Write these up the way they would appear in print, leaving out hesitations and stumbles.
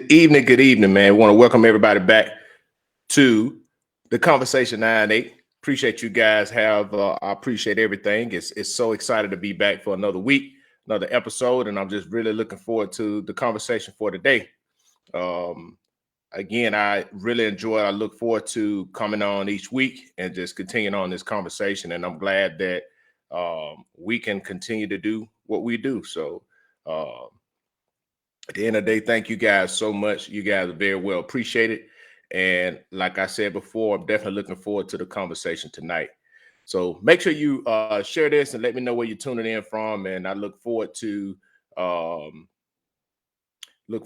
Good evening, man. Want to welcome everybody back to the Conversation 9-8. Appreciate you guys. I appreciate everything. It's so excited to be back for another week, another episode, and I'm just really looking forward to the conversation for today. Um, Again, I really enjoy. I look forward to coming on each week and just continuing on this conversation. And I'm glad that we can continue to do what we do. So. At the end of the day, thank you guys so much. You guys are very well appreciated. And like I said before, I'm definitely looking forward to the conversation tonight. So make sure you share this and let me know where you're tuning in from. And I um, look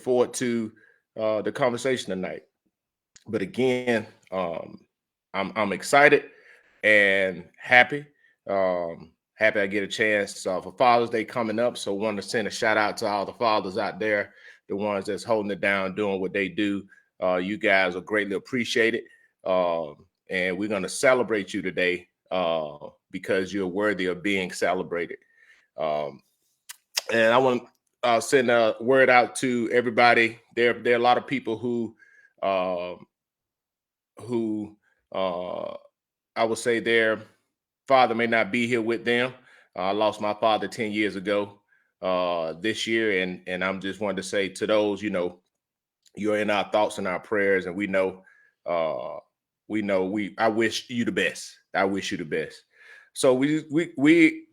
forward to the conversation tonight. But again, I'm excited and happy. Happy I get a chance for Father's Day coming up. So want to send a shout out to all the fathers out there, the ones that's holding it down, doing what they do. You guys are greatly appreciated. And we're going to celebrate you today because you're worthy of being celebrated. Um, and I want to send a word out to everybody. There are a lot of people um, who I would say their father may not be here with them. I lost my father 10 years ago this year. And I'm just wanted to say to those, you're in our thoughts and our prayers. And uh, I wish you the best. I wish you the best. So we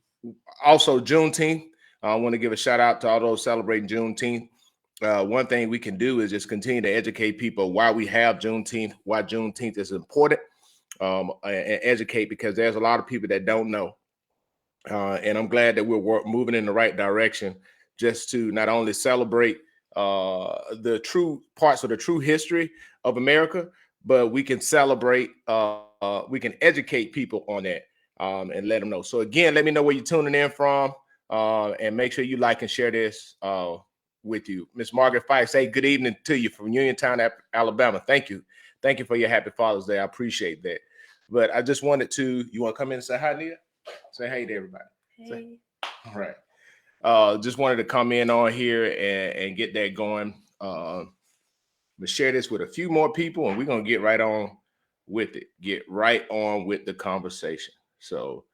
also Juneteenth. I want to give a shout out to all those celebrating Juneteenth. One thing we can do is just continue to educate people why we have Juneteenth, why Juneteenth is important, and educate, because there's a lot of people that don't know. And I'm glad that we're moving in the right direction just to not only celebrate the true parts of the true history of America, but we can we can educate people on that and let them know. So again, let me know where you're tuning in from, and make sure you like and share this with you. Miss Margaret Fife, say good evening to you from Uniontown, Alabama. Thank you. Thank you for your happy Father's Day. I appreciate that. But I just wanted to, you want to come in and say hi, Nia? Say hey to everybody. Hey. All right. Just wanted to come in on here and get that going. But share this with a few more people, and we're gonna get right on with it. Get right on with the conversation. So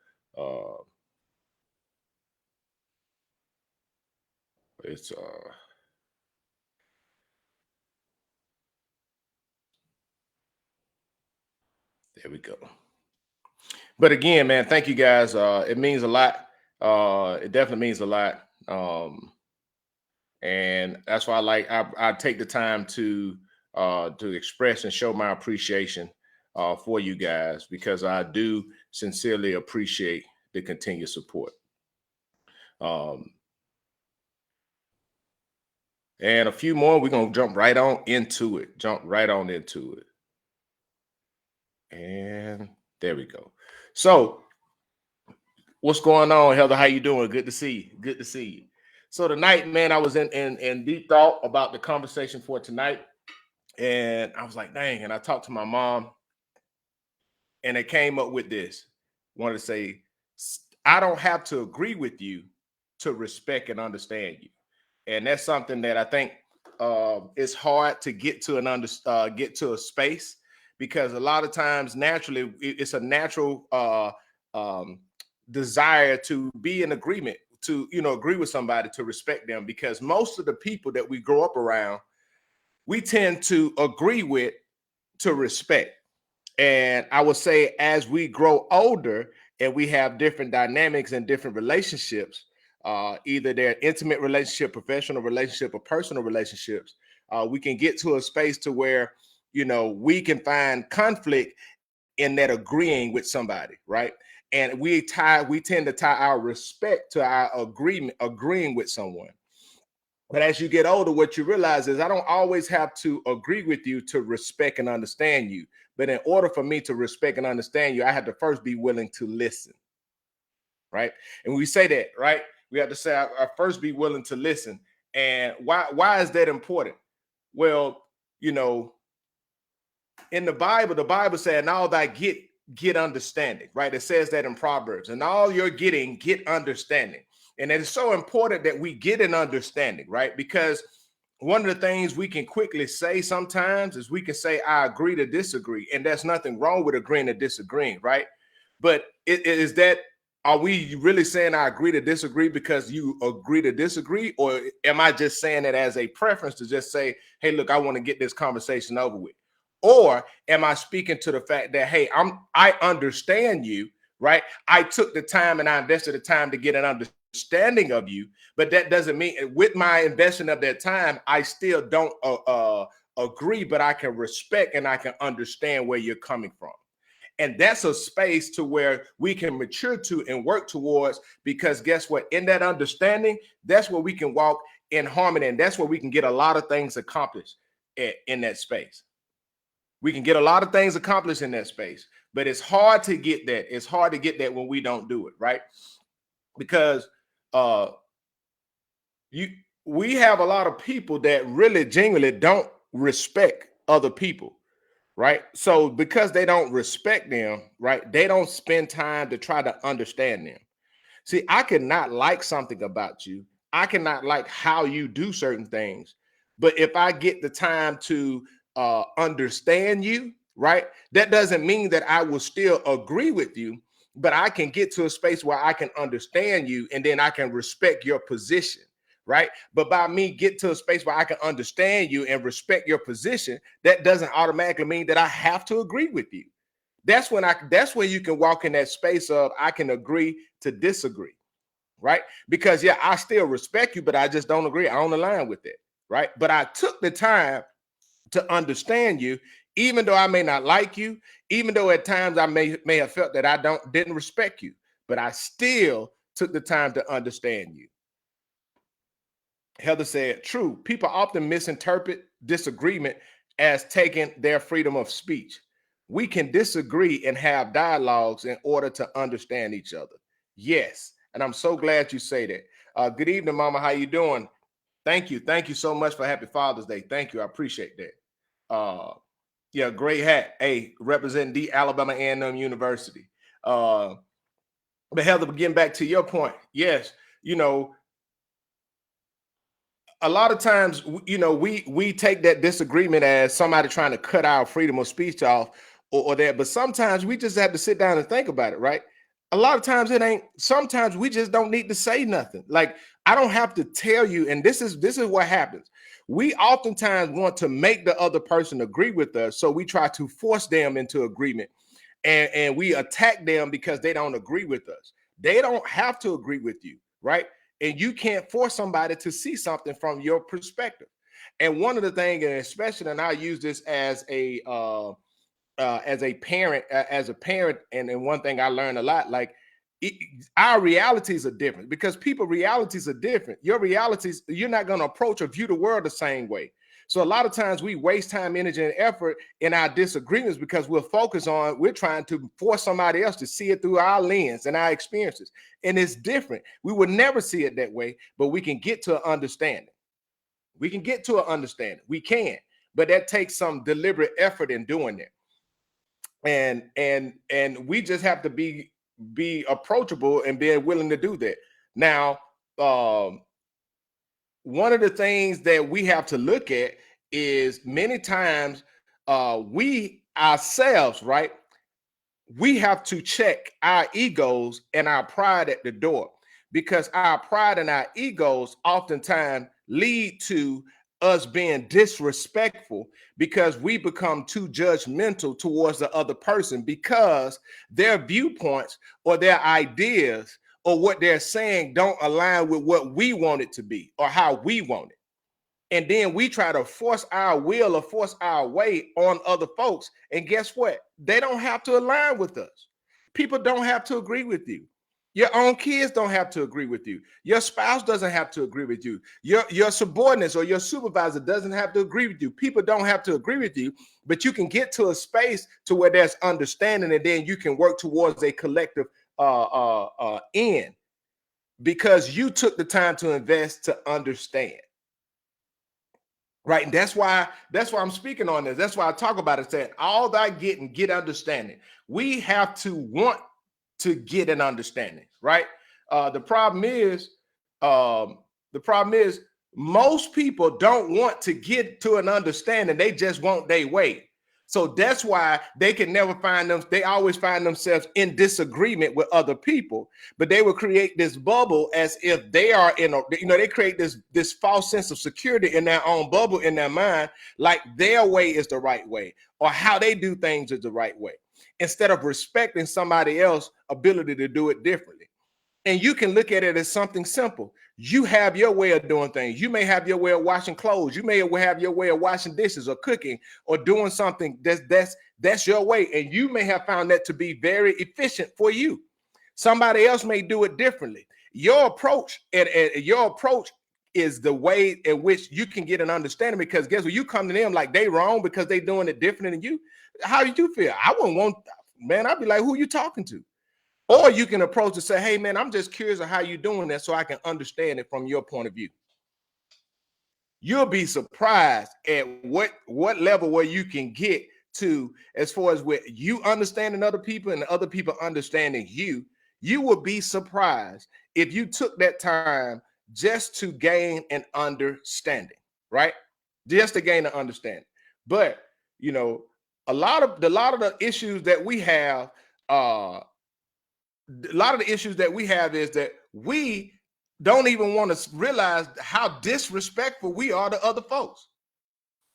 it's there we go. But again, man, thank you guys. It means a lot. It definitely means a lot. And that's why I take the time to express and show my appreciation for you guys, because I do sincerely appreciate the continued support. Um, and a few more, we're gonna jump right on into it. Jump right on into it. And there we go. So, what's going on, Heather? How you doing? Good to see you. Good to see you. So tonight, man, I was in deep thought about the conversation for tonight, and I was like, dang. And I talked to my mom, and it came up with this. Wanted to say, I don't have to agree with you to respect and understand you, and that's something that I think it's hard to get to get to a space, because a lot of times naturally it's a natural um, desire to be in agreement, to agree with somebody, to respect them, because most of the people that we grow up around, we tend to agree with, to respect. And I would say as we grow older and we have different dynamics and different relationships, either they're intimate relationship, professional relationship, or personal relationships, we can get to a space to where, we can find conflict in that agreeing with somebody, right? And we tend to tie our respect to our agreeing with someone. But as you get older, what you realize is I don't always have to agree with you to respect and understand you. But in order for me to respect and understand you, I have to first be willing to listen, right? And we say that, right? We have to say I first be willing to listen. And why is that important? Well, you know, in the Bible said, "And all that get understanding," right? It says that in Proverbs, and all you're getting, get understanding. And it is so important that we get an understanding, right? Because one of the things we can quickly say sometimes is we can say, I agree to disagree. And there's nothing wrong with agreeing to disagreeing, right? But is that, are we really saying I agree to disagree because you agree to disagree? Or am I just saying it as a preference to just say, hey, look, I want to get this conversation over with? Or am I speaking to the fact that, hey, I understand you, right? I took the time and I invested the time to get an understanding of you, but that doesn't mean with my investment of that time, I still don't agree, but I can respect and I can understand where you're coming from. And that's a space to where we can mature to and work towards, because guess what? In that understanding, that's where we can walk in harmony. And that's where we can get a lot of things accomplished in that space. We can get a lot of things accomplished in that space, but it's hard to get that. It's hard to get that when we don't do it, right? Because we have a lot of people that really genuinely don't respect other people, right? So because they don't respect them, right, they don't spend time to try to understand them. See, I cannot like something about you. I cannot like how you do certain things. But if I get the time to understand you, right, that doesn't mean that I will still agree with you, but I can get to a space where I can understand you and then I can respect your position, right? But by me get to a space where I can understand you and respect your position, that doesn't automatically mean that I have to agree with you. That's when you can walk in that space of I can agree to disagree, right? Because yeah, I still respect you, but I just don't agree. I don't align with it, right? But I took the time to understand you, even though I may not like you, even though at times I may have felt that I didn't respect you, but I still took the time to understand you. Heather said, true. People often misinterpret disagreement as taking their freedom of speech. We can disagree and have dialogues in order to understand each other. Yes. And I'm so glad you say that. Good evening, Mama. How you doing? Thank you. Thank you so much for Happy Father's Day. Thank you. I appreciate that. Yeah, great hat. Hey, representing the Alabama A&M University. But Heather, getting back to your point, yes, a lot of times, we take that disagreement as somebody trying to cut our freedom of speech off or that, but sometimes we just have to sit down and think about it, right? A lot of times it ain't. Sometimes we just don't need to say nothing. Like I don't have to tell you, and this is what happens. We oftentimes want to make the other person agree with us, so we try to force them into agreement, and we attack them because they don't agree with us. They don't have to agree with you, right? And you can't force somebody to see something from your perspective. And one of the things, and especially, and I use this as a parent, and one thing I learned a lot, like our realities are different because people realities are different. Your realities, you're not going to approach or view the world the same way. So a lot of times we waste time, energy, and effort in our disagreements because we're trying to force somebody else to see it through our lens and our experiences. And it's different. We would never see it that way, but we can get to an understanding. We can get to an understanding. We can, but that takes some deliberate effort in doing it. And we just have to be approachable and being willing to do that. Now, one of the things that we have to look at is many times we ourselves, right? We have to check our egos and our pride at the door, because our pride and our egos oftentimes lead to us being disrespectful because we become too judgmental towards the other person because their viewpoints or their ideas or what they're saying don't align with what we want it to be or how we want it. And then we try to force our will or force our way on other folks. And guess what? They don't have to align with us. People don't have to agree with you. Your own kids don't have to agree with you. Your spouse doesn't have to agree with you. Your subordinates or your supervisor doesn't have to agree with you. People don't have to agree with you, but you can get to a space to where there's understanding, and then you can work towards a collective end because you took the time to invest to understand. Right. And that's why I'm speaking on this. That's why I talk about it, saying all that get understanding. We have to want to get an understanding, right? The problem is Most people don't want to get to an understanding. They just want their way. So that's why they can never find them. They always find themselves in disagreement with other people, but they will create this bubble as if they are in a, they create this false sense of security in their own bubble in their mind, like their way is the right way or how they do things is the right way, instead of respecting somebody else's ability to do it differently. And you can look at it as something simple. You have your way of doing things. You may have your way of washing clothes. You may have your way of washing dishes or cooking or doing something that's your way. And you may have found that to be very efficient for you. Somebody else may do it differently. Your approach is the way in which you can get an understanding, because guess what? You come to them like they wrong because they doing it different than you. How do you feel? I wouldn't want, man, I'd be like, who you talking to? Or you can approach and say, hey, man, I'm just curious of how you're doing that so I can understand it from your point of view. You'll be surprised at what level where you can get to as far as where you understanding other people and other people understanding you. You will be surprised if you took that time just to gain an understanding, right? Just to gain an understanding. But, a lot of the issues that we have, is that we don't even want to realize how disrespectful we are to other folks.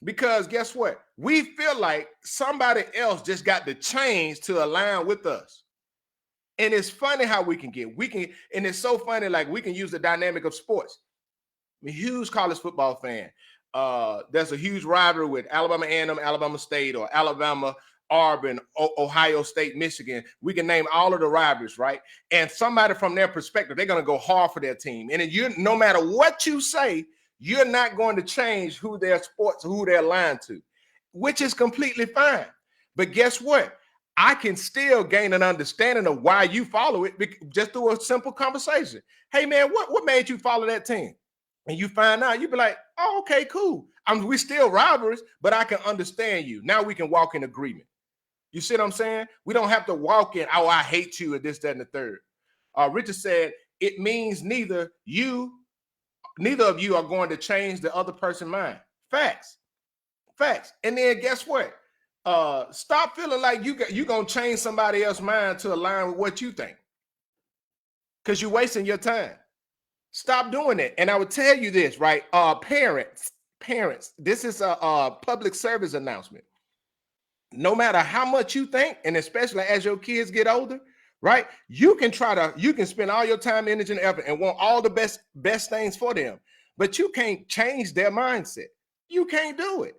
Because guess what? We feel like somebody else just got to change to align with us. And it's funny how and it's so funny, like we can use the dynamic of sports. I'm a huge college football fan. There's a huge rivalry with Alabama A&M, Alabama State, or Alabama, Auburn, Ohio State, Michigan. We can name all of the rivalries, right? And somebody from their perspective, they're going to go hard for their team. And no matter what you say, you're not going to change who they're aligned to, which is completely fine. But guess what? I can still gain an understanding of why you follow it just through a simple conversation. Hey, man, what made you follow that team? And you find out, you be like, oh, okay, cool. We still rivals, but I can understand you. Now we can walk in agreement. You see what I'm saying? We don't have to walk in, oh, I hate you, or this, that, and the third. Richard said, it means neither of you are going to change the other person's mind. Facts. And then guess what? Stop feeling like you're going to change somebody else's mind to align with what you think, because you're wasting your time. Stop doing it. And I would tell you this, right? Parents, this is a public service announcement. No matter how much you think, and especially as your kids get older, right? You can spend all your time, energy, and effort and want all the best things for them, but you can't change their mindset. You can't do it.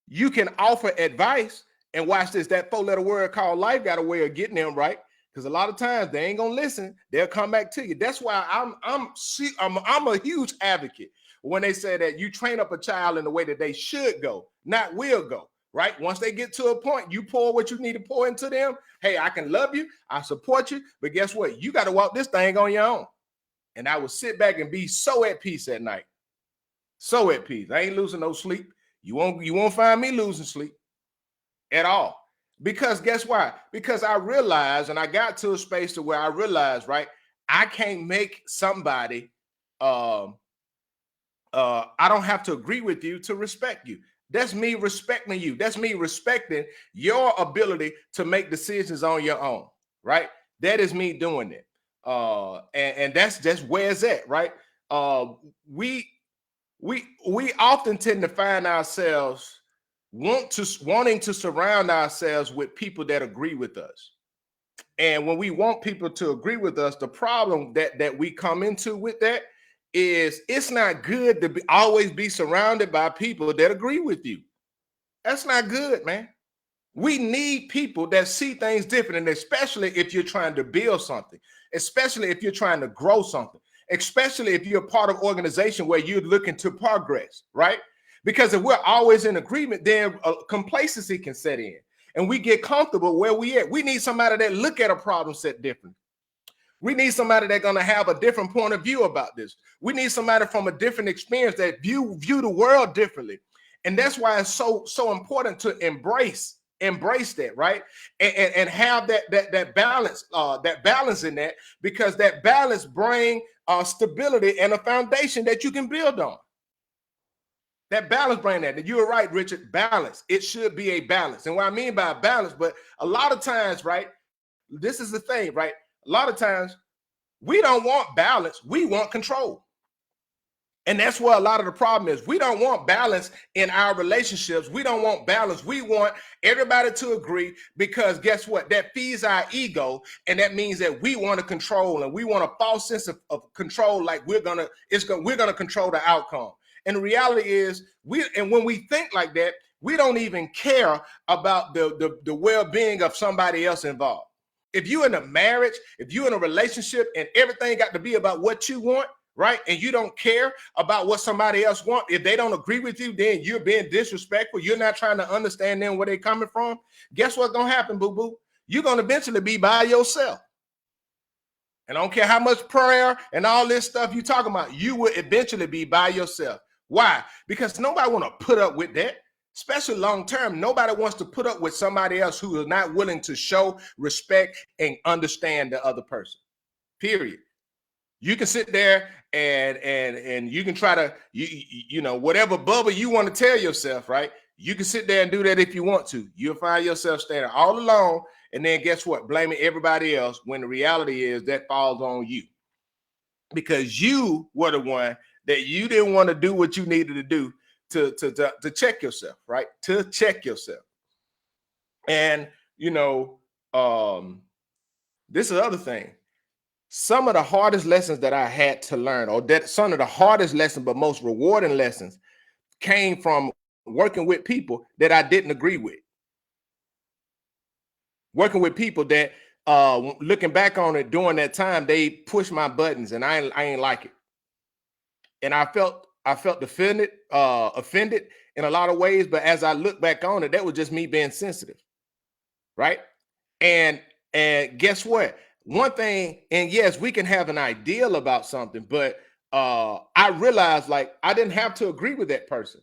You can offer advice, and watch this. That 4-letter word called life got a way of getting them right, because a lot of times they ain't gonna listen. They'll come back to you. That's why I'm a huge advocate when they say that you train up a child in the way that they should go, not will go. Right? Once they get to a point, you pour what you need to pour into them. Hey, I can love you. I support you. But guess what? You got to walk this thing on your own. And I will sit back and be so at peace at night. So at peace. I ain't losing no sleep. You won't find me losing sleep at all. Because guess why? Because I realized, and I got to a space to where I realized, right? I can't make somebody, I don't have to agree with you to respect you. That's me respecting you. That's me respecting your ability to make decisions on your own, right? That is me doing it. And that's just where it's at, right? We often tend to find ourselves wanting to surround ourselves with people that agree with us. And when we want people to agree with us, the problem that we come into with that is it's not good to always be surrounded by people that agree with you. That's not good, man. We need people that see things different, and especially if you're trying to build something, especially if you're trying to grow something, especially if you're part of an organization where you're looking to progress, right? Because if we're always in agreement, then complacency can set in, and we get comfortable where we at. We need somebody that look at a problem set different. We need somebody that's going to have a different point of view about this. We need somebody from a different experience that view the world differently. And that's why it's so important to embrace that, right? And have that balance in that, because that balance bring stability and a foundation that you can build on. That balance bring that. And you're right, Richard. Balance. It should be a balance. And what I mean by balance, but a lot of times, right? This is the thing, right? A lot of times we don't want balance. We want control. And that's where a lot of the problem is. We don't want balance in our relationships. We don't want balance. We want everybody to agree, because guess what? That feeds our ego. And that means that we want to control, and we want a false sense of control, like we're gonna control the outcome. And the reality is, when we think like that, we don't even care about the well-being of somebody else involved. If you're in a marriage, if you're in a relationship and everything got to be about what you want, right? And you don't care about what somebody else wants. If they don't agree with you, then you're being disrespectful. You're not trying to understand them, where they're coming from. Guess what's going to happen, boo-boo? You're going to eventually be by yourself. And I don't care how much prayer and all this stuff you're talking about, you will eventually be by yourself. Why? Because nobody want to put up with that. Especially long term, nobody wants to put up with somebody else who is not willing to show respect and understand the other person. Period. You can sit there and you can try to, you know, whatever bubble you want to tell yourself, right? You can sit there and do that if you want to. You'll find yourself standing all alone, and then guess what? Blaming everybody else, when the reality is that falls on you, because you were the one that you didn't want to do what you needed to do to check yourself, right? To check yourself. And you know, this is the other thing. Some of the hardest lessons that I had to learn, or that some of the hardest lessons, but most rewarding lessons, came from working with people that I didn't agree with. Working with people that, looking back on it during that time, they pushed my buttons, and I ain't like it. And I felt offended in a lot of ways. But as I look back on it, that was just me being sensitive, right? And guess what? One thing, and yes, we can have an ideal about something, but I realized, like, I didn't have to agree with that person,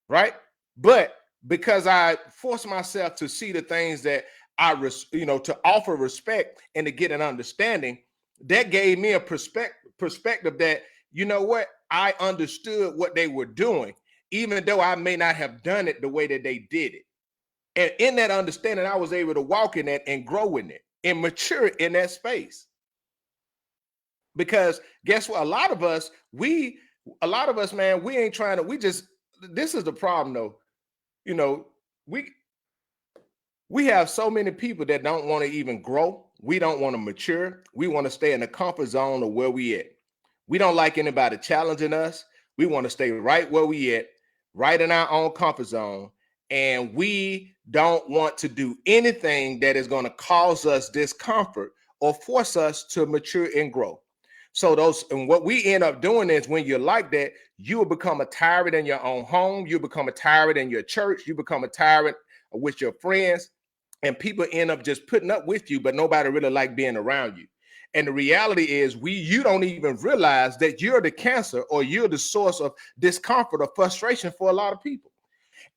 right? But because I forced myself to see the things that to offer respect and to get an understanding, that gave me a perspective that, you know what, I understood what they were doing, even though I may not have done it the way that they did it. And in that understanding, I was able to walk in that and grow in it and mature in that space. Because guess what? A lot of us, man, we ain't trying to, this is the problem though. You know, we have so many people that don't want to even grow. We don't want to mature. We want to stay in the comfort zone of where we at. We don't like anybody challenging us. We want to stay right where we at, right in our own comfort zone. And we don't want to do anything that is going to cause us discomfort or force us to mature and grow. So what we end up doing is, when you're like that, you will become a tyrant in your own home. You become a tyrant in your church. You become a tyrant with your friends, and people end up just putting up with you, but nobody really like being around you. And the reality is, you don't even realize that you're the cancer, or you're the source of discomfort or frustration for a lot of people.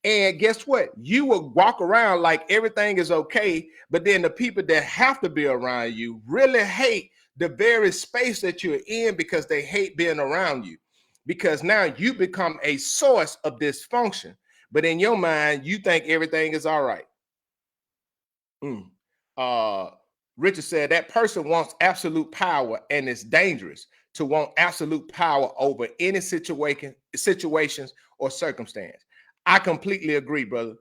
And guess what? You will walk around like everything is okay, but then the people that have to be around you really hate the very space that you're in, because they hate being around you, because now you become a source of dysfunction. But in your mind, you think everything is all right. Richard said that person wants absolute power, and it's dangerous to want absolute power over any situations or circumstance. I completely agree, brother.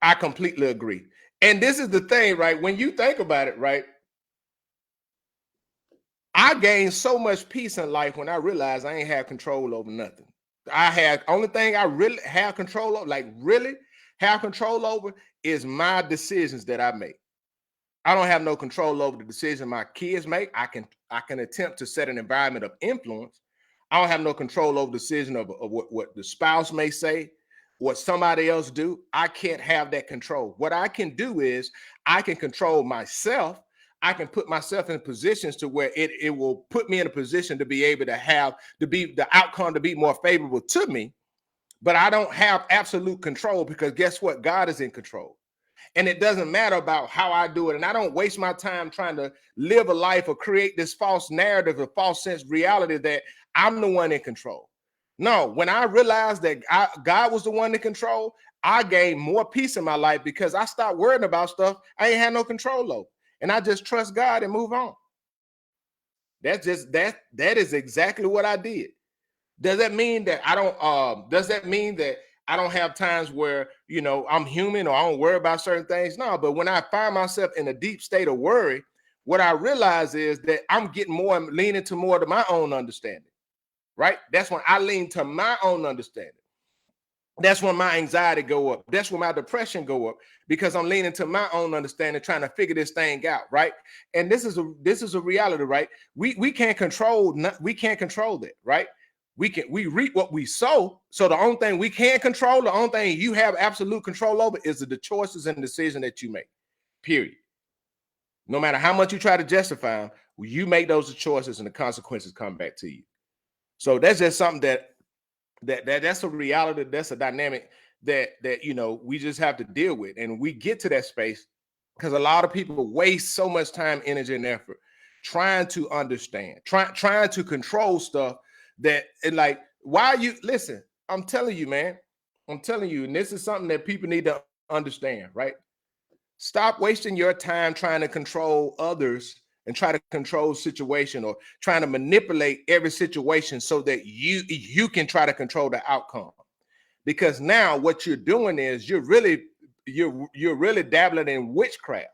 I completely agree. And this is the thing, right? When you think about it, right? I gained so much peace in life when I realized I ain't have control over nothing. Only thing I really have control over, like really have control over, is my decisions that I make. I don't have no control over the decision my kids make. I can attempt to set an environment of influence. I don't have no control over the decision of what the spouse may say, what somebody else do. I can't have that control. What I can do is I can control myself. I can put myself in positions to where it will put me in a position to be able to have the outcome to be more favorable to me. But I don't have absolute control, because guess what? God is in control. And it doesn't matter about how I do it. And I don't waste my time trying to live a life or create this false narrative, a false sense of reality that I'm the one in control. No, when I realized that God was the one to control, I gained more peace in my life because I stopped worrying about stuff I ain't had no control over. And I just trust God and move on. That's just that is exactly what I did. Does that mean that I don't does that mean that I don't have times where, I'm human or I don't worry about certain things? No, but when I find myself in a deep state of worry, what I realize is that I'm getting more and leaning to more to my own understanding, right? That's when I lean to my own understanding. That's when my anxiety go up. That's when my depression go up because I'm leaning to my own understanding, trying to figure this thing out, right? And this is a reality, right? We can't control we can't control that, right? We reap what we sow. So the only thing we can control, the only thing you have absolute control over is the choices and decision that you make. Period. No matter how much you try to justify them, you make those choices and the consequences come back to you. So that's just something that's a reality, that's a dynamic that we just have to deal with, and we get to that space because a lot of people waste so much time, energy, and effort trying to understand, trying to control stuff that, and like, why you listen, I'm telling you, man, I'm telling you, and this is something that people need to understand, right? Stop wasting your time trying to control others and try to control situation or trying to manipulate every situation so that you can try to control the outcome. Because now what you're doing is you're really dabbling in witchcraft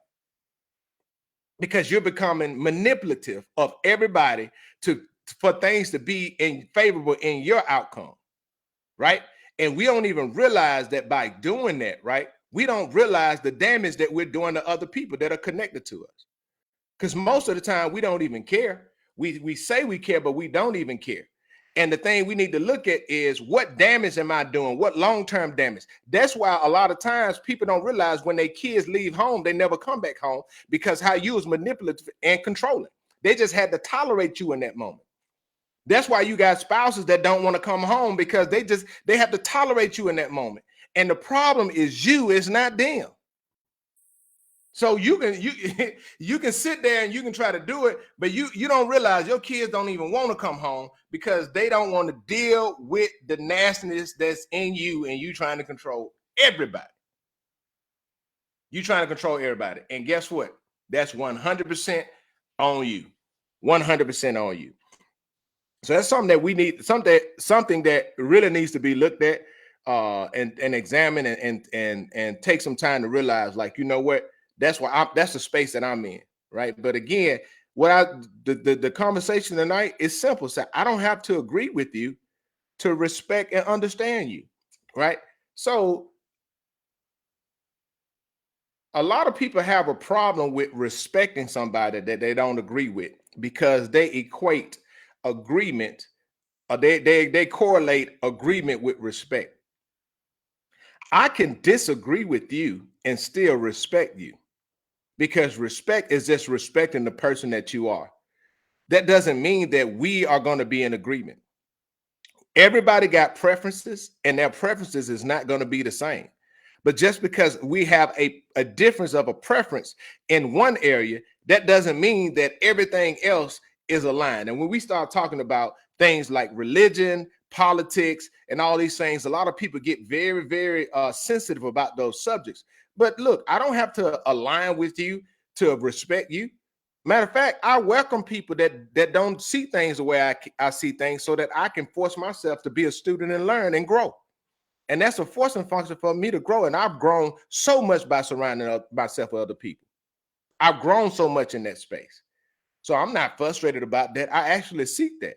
because you're becoming manipulative of everybody to for things to be in favorable in your outcome, right? And we don't even realize that by doing that, right? We don't realize the damage that we're doing to other people that are connected to us. Because most of the time we don't even care. We say we care, but we don't even care. And the thing we need to look at is what damage am I doing? What long-term damage? That's why a lot of times people don't realize when their kids leave home, they never come back home because how you was manipulative and controlling. They just had to tolerate you in that moment. That's why you got spouses that don't want to come home because they have to tolerate you in that moment. And the problem is you, it's not them. So you can sit there and you can try to do it, but you don't realize your kids don't even want to come home because they don't want to deal with the nastiness that's in you and you trying to control everybody. You trying to control everybody. And guess what? That's 100% on you. 100% on you. So that's something that we need, something that really needs to be looked at and examine and take some time to realize, like, you know what, that's the space that I'm in, right? But again, the conversation tonight is simple. So I don't have to agree with you to respect and understand you, right? So a lot of people have a problem with respecting somebody that they don't agree with because they equate agreement, or they correlate agreement with respect. I can disagree with you and still respect you because respect is just respecting the person that you are. That doesn't mean that we are going to be in agreement. Everybody got preferences, and their preferences is not going to be the same. But just because we have a difference of a preference in one area, that doesn't mean that everything else is aligned. And when we start talking about things like religion, politics, and all these things, a lot of people get very, very sensitive about those subjects. But look, I don't have to align with you to respect you. Matter of fact, I welcome people that don't see things the way I see things so that I can force myself to be a student and learn and grow. And that's a forcing function for me to grow. And I've grown so much by surrounding myself with other people. I've grown so much in that space. So I'm not frustrated about that. I actually seek that.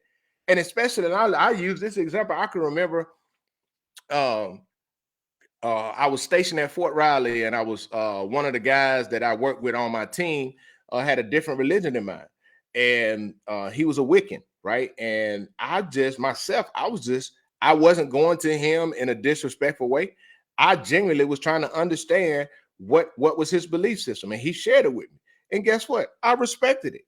And especially, and I use this example. I can remember um, I was stationed at Fort Riley, and I was one of the guys that I worked with on my team had a different religion than mine, and he was a Wiccan, right? And I wasn't going to him in a disrespectful way. I genuinely was trying to understand what was his belief system, and he shared it with me. And guess what? I respected it.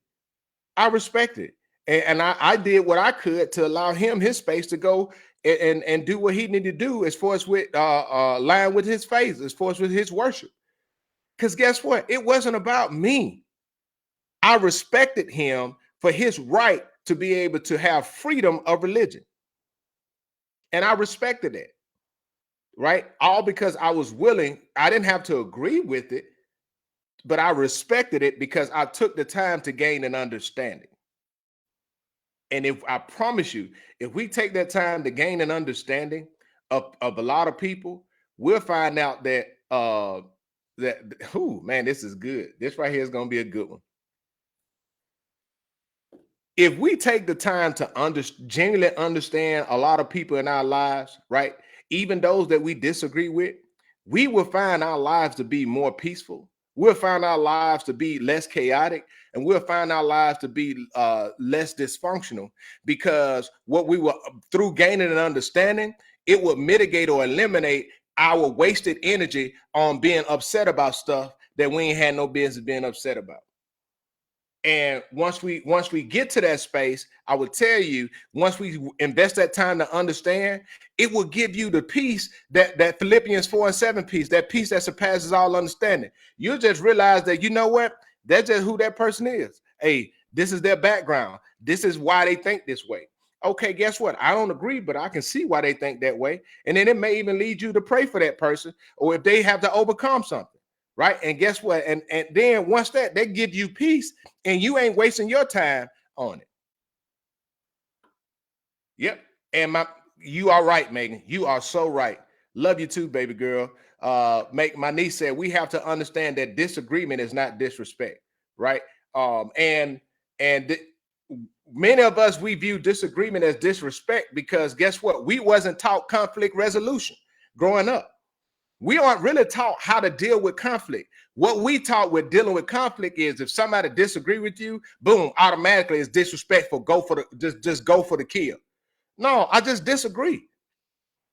I respected it. And I did what I could to allow him his space to go and do what he needed to do as far as with line with his faith, as far as with his worship. Because guess what? It wasn't about me. I respected him for his right to be able to have freedom of religion. And I respected it, right? All because I was willing. I didn't have to agree with it, but I respected it because I took the time to gain an understanding. And if I promise you, if we take that time to gain an understanding of a lot of people, we'll find out that oh man, this is good. This right here is gonna be a good one. If we take the time to genuinely understand a lot of people in our lives, right? Even those that we disagree with, we will find our lives to be more peaceful. We'll find our lives to be less chaotic, and we'll find our lives to be less dysfunctional, because what we were through gaining an understanding, it would mitigate or eliminate our wasted energy on being upset about stuff that we ain't had no business being upset about. And once we get to that space, I would tell you, once we invest that time to understand, it will give you the peace that Philippians 4:7 peace, that peace that surpasses all understanding. You'll just realize that, you know what, that's just who that person is. Hey, this is their background. This is why they think this way. Okay, guess what? I don't agree, but I can see why they think that way. And then it may even lead you to pray for that person, or if they have to overcome something. Right. And guess what? And then once that, they give you peace, and you ain't wasting your time on it. Yep. And you are right, Megan. You are so right. Love you too, baby girl. My niece said we have to understand that disagreement is not disrespect, right? And many of us, we view disagreement as disrespect because guess what? We wasn't taught conflict resolution growing up. We aren't really taught how to deal with conflict. What we taught with dealing with conflict is if somebody disagree with you, boom, automatically it's disrespectful. Go for the just go for the kill. No, I just disagree.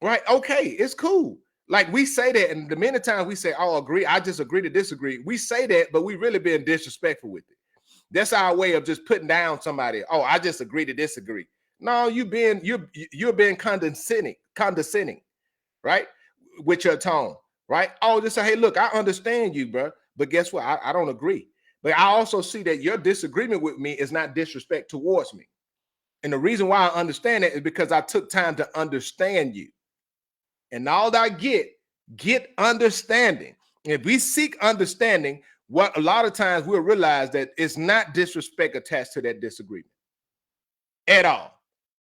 Right? Okay, it's cool. Like we say that, and the many times we say, "Oh, agree," I just agree to disagree. We say that, but we really being disrespectful with it. That's our way of just putting down somebody. Oh, I just agree to disagree. No, you're being condescending, right? With your tone, right? Oh, just say, hey, look, I understand you, bro, but guess what? I don't agree. But I also see that your disagreement with me is not disrespect towards me. And the reason why I understand that is because I took time to understand you. And all that I get understanding. If we seek understanding, what a lot of times we'll realize that it's not disrespect attached to that disagreement at all.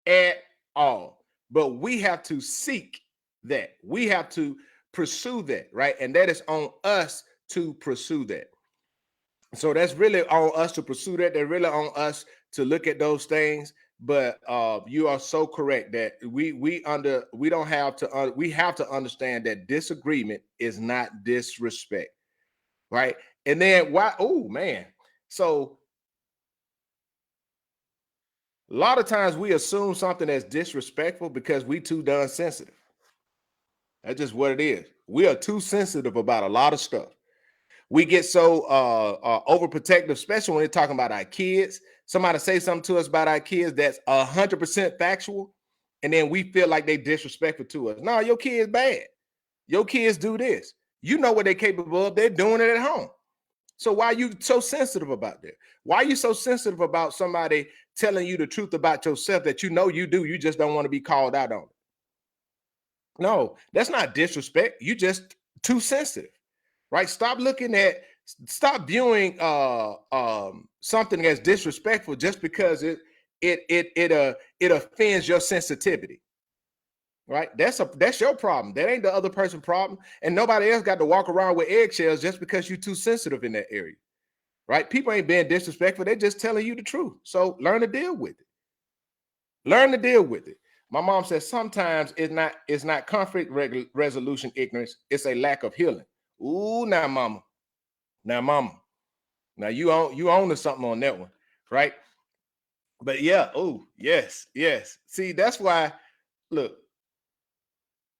At all. But we have to seek that. We have to pursue that, right? And that is on us to pursue that. So that's really on us to pursue that. They're really on us to look at those things. But you are so correct that we have to understand that disagreement is not disrespect, right? And then why? Oh man, so a lot of times we assume something that's disrespectful because we too done sensitive. That's just what it is. We are too sensitive about a lot of stuff. We get so overprotective, especially when they're talking about our kids. Somebody say something to us about our kids that's 100% factual, and then we feel like they disrespectful to us. No, your kid's bad. Your kids do this. You know what they're capable of. They're doing it at home. So why are you so sensitive about that? Why are you so sensitive about somebody telling you the truth about yourself that you know you do? You just don't want to be called out on it. No, that's not disrespect. You just too sensitive, right? Stop viewing something as disrespectful just because it offends your sensitivity. Right? That's your problem. That ain't the other person's problem. And nobody else got to walk around with eggshells just because you're too sensitive in that area. Right? People ain't being disrespectful. They're just telling you the truth. So learn to deal with it. Learn to deal with it. My mom says sometimes it's not conflict resolution ignorance, it's a lack of healing. Ooh, now mama. Now mama. Now you own to something on that one, right? But yeah, oh, yes. See, that's why look,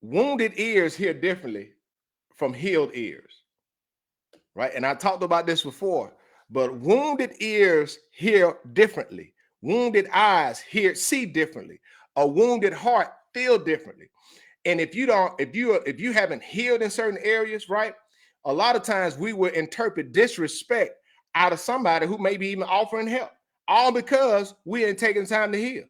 wounded ears hear differently from healed ears, right? And I talked about this before, but wounded ears hear differently. Wounded eyes see differently. A wounded heart feel differently. And if you haven't healed in certain areas, right? A lot of times we will interpret disrespect out of somebody who may be even offering help, all because we ain't taking time to heal.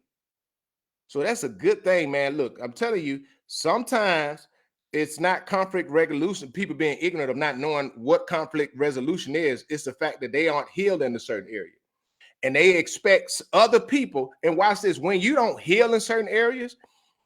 So that's a good thing, man. Look, I'm telling you, sometimes it's not conflict resolution, people being ignorant of not knowing what conflict resolution is. It's the fact that they aren't healed in a certain area. And they expect other people, and watch this, when you don't heal in certain areas,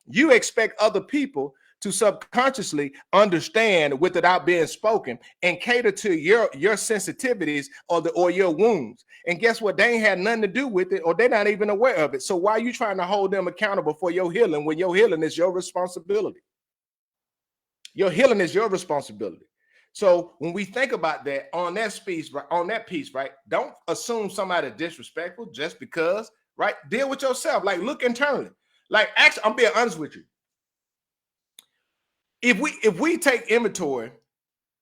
you expect other people to subconsciously understand without being spoken and cater to your sensitivities or your wounds. And guess what? They ain't had nothing to do with it, or they're not even aware of it. So why are you trying to hold them accountable for your healing when your healing is your responsibility? Your healing is your responsibility. So when we think about that on that piece, right? Don't assume somebody disrespectful just because, right? Deal with yourself. Like, look internally. Like, actually, I'm being honest with you. If we take inventory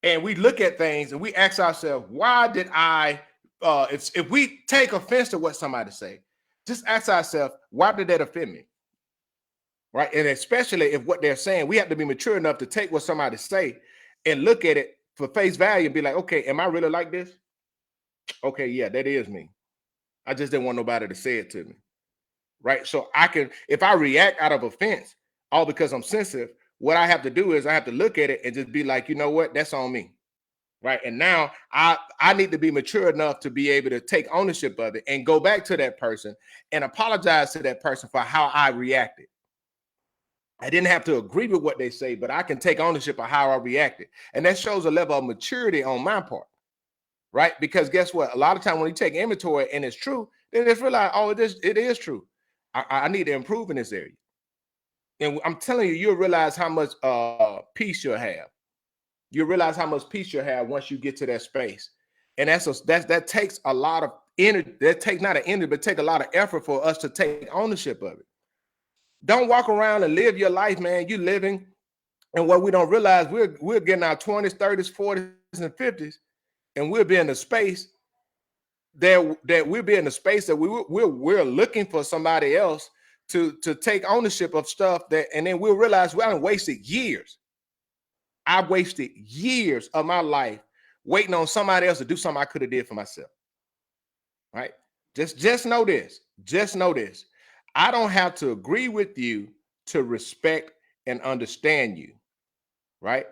and we look at things and we ask ourselves, why did I if we take offense to what somebody say, just ask ourselves, why did that offend me? Right. And especially if what they're saying, we have to be mature enough to take what somebody say and look at it for face value and be like, okay, am I really like this? Okay, yeah, that is me. I just didn't want nobody to say it to me. Right. So I can, if I react out of offense, all because I'm sensitive, what I have to do is I have to look at it and just be like, you know what, that's on me. Right. And now I need to be mature enough to be able to take ownership of it and go back to that person and apologize to that person for how I reacted. I didn't have to agree with what they say, but I can take ownership of how I reacted. And that shows a level of maturity on my part. Right. Because guess what? A lot of time when you take inventory and it's true, then just realize, oh, it is true. I need to improve in this area. And I'm telling you, you'll realize how much peace you'll have. You'll realize how much peace you'll have once you get to that space. And that takes a lot of energy. That takes not an energy, but take a lot of effort for us to take ownership of it. Don't walk around and live your life, man. You living, and what we don't realize, we're getting our 20s, 30s, 40s, and 50s, and we'll be in a space that we'll be in a space that we're looking for somebody else to take ownership of stuff that, and then we'll realize we haven't wasted years. I wasted years of my life waiting on somebody else to do something I could have did for myself. Right? Just know this. Just know this. I don't have to agree with you to respect and understand you. Right?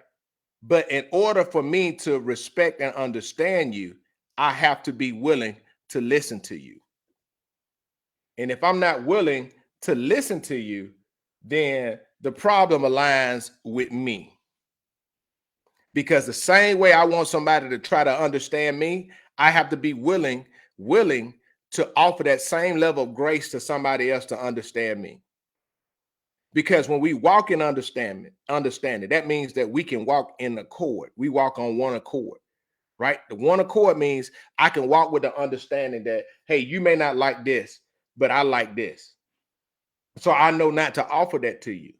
But in order for me to respect and understand you, I have to be willing to listen to you. And if I'm not willing to listen to you, then the problem aligns with me. Because the same way I want somebody to try to understand me, I have to be willing to offer that same level of grace to somebody else to understand me. Because when we walk in understanding, that means that we can walk in accord. We walk on one accord, right? The one accord means I can walk with the understanding that, hey, you may not like this, but I like this. So I know not to offer that to you.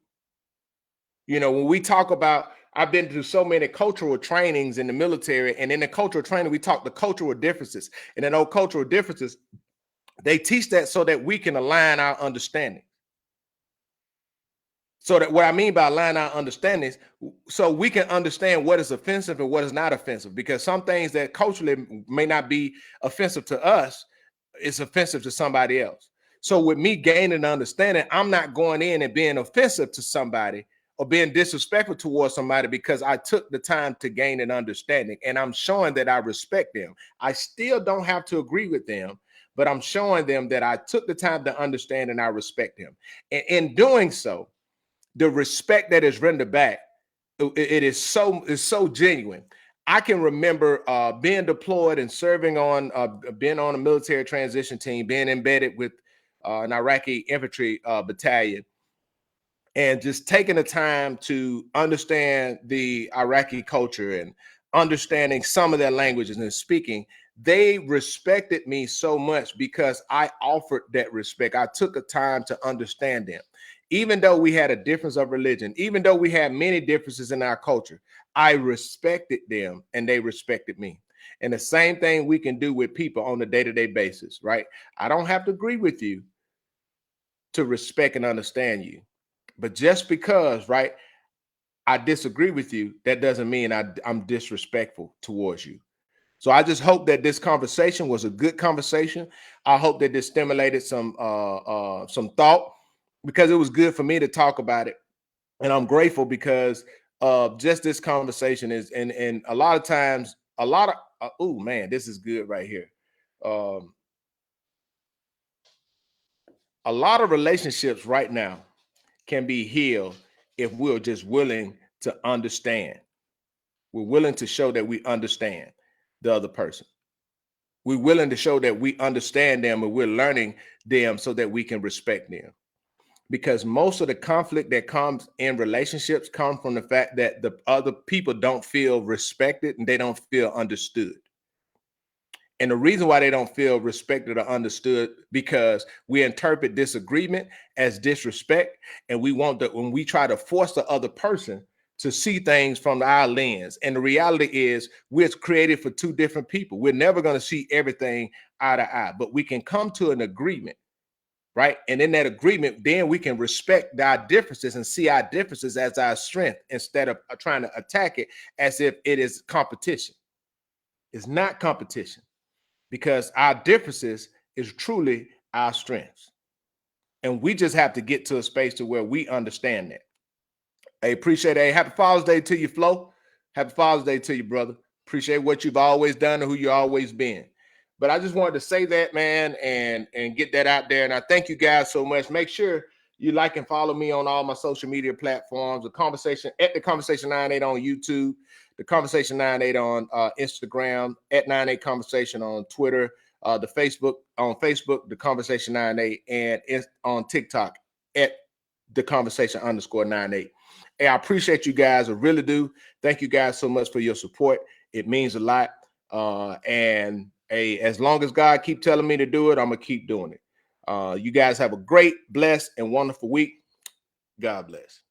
You know, when we talk about, I've been through so many cultural trainings in the military, and in the cultural training, we talk the cultural differences. And in those cultural differences, they teach that so that we can align our understanding. So that what I mean by align our understandings, so we can understand what is offensive and what is not offensive. Because some things that culturally may not be offensive to us, it's offensive to somebody else. So with me gaining understanding, I'm not going in and being offensive to somebody or being disrespectful towards somebody because I took the time to gain an understanding, and I'm showing that I respect them. I still don't have to agree with them, but I'm showing them that I took the time to understand and I respect them. And in doing so, the respect that is rendered back, it is so genuine. I can remember being deployed and serving on, being on a military transition team, being embedded with an Iraqi infantry battalion, and just taking the time to understand the Iraqi culture and understanding some of their languages and speaking. They respected me so much because I offered that respect. I took a time to understand them. Even though we had a difference of religion, even though we had many differences in our culture, I respected them and they respected me. And the same thing we can do with people on a day-to-day basis, right? I don't have to agree with you to respect and understand you. But just because, right, I disagree with you, that doesn't mean I'm disrespectful towards you. So I just hope that this conversation was a good conversation. I hope that this stimulated some thought. because it was good for me to talk about it. And I'm grateful because just this conversation is, and a lot of times, a lot of, oh man, this is good right here. Um, a lot of relationships right now can be healed if we're just willing to understand. We're willing to show that we understand the other person. We're willing to show that we understand them and we're learning them so that we can respect them. Because most of the conflict that comes in relationships come from the fact that the other people don't feel respected and they don't feel understood. And the reason why they don't feel respected or understood, because we interpret disagreement as disrespect, and we want that when we try to force the other person to see things from our lens. And the reality is, we're created for two different people. We're never going to see everything eye to eye, but we can come to an agreement, right? And in that agreement, then we can respect our differences and see our differences as our strength instead of trying to attack it as if it is competition. It's not competition, because our differences is truly our strengths. And we just have to get to a space to where we understand that. I appreciate it. Hey, happy Father's Day to you, Flo. Happy Father's Day to you, brother. Appreciate what you've always done and who you always been. But I just wanted to say that, man, and get that out there. And I thank you guys so much. Make sure you like and follow me on all my social media platforms. The Conversation at the Conversation 98 on YouTube, the Conversation 98 on Instagram, at 98 Conversation on Twitter, the Facebook, the Conversation 98, and on TikTok at the Conversation _98. Hey, I appreciate you guys. I really do. Thank you guys so much for your support. It means a lot. And hey, as long as God keep telling me to do it, I'm gonna keep doing it. You guys have a great, blessed, and wonderful week. God bless.